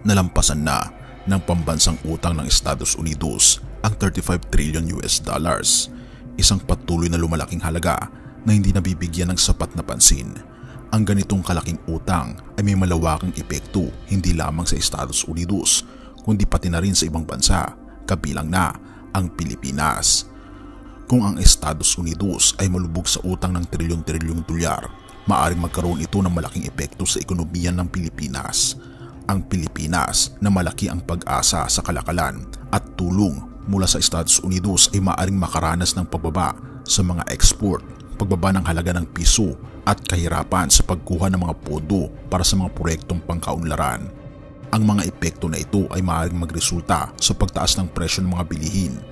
nalampasan na ng pambansang utang ng Estados Unidos ang 35 trillion US dollars, isang patuloy na lumalaking halaga na hindi nabibigyan ng sapat na pansin. Ang ganitong kalaking utang ay may malawakang epekto hindi lamang sa Estados Unidos kundi pati na rin sa ibang bansa, kabilang na ang Pilipinas. Kung ang Estados Unidos ay malubog sa utang ng trilyon-trilyong dolyar, maaaring magkaroon ito ng malaking epekto sa ekonomiya ng Pilipinas. Ang Pilipinas na malaki ang pag-asa sa kalakalan at tulong mula sa Estados Unidos ay maaaring makaranas ng pagbaba sa mga export, pagbaba ng halaga ng piso at kahirapan sa pagkuha ng mga pondo para sa mga proyektong pangkaunlaran. Ang mga epekto na ito ay maaaring magresulta sa pagtaas ng presyo ng mga bilihin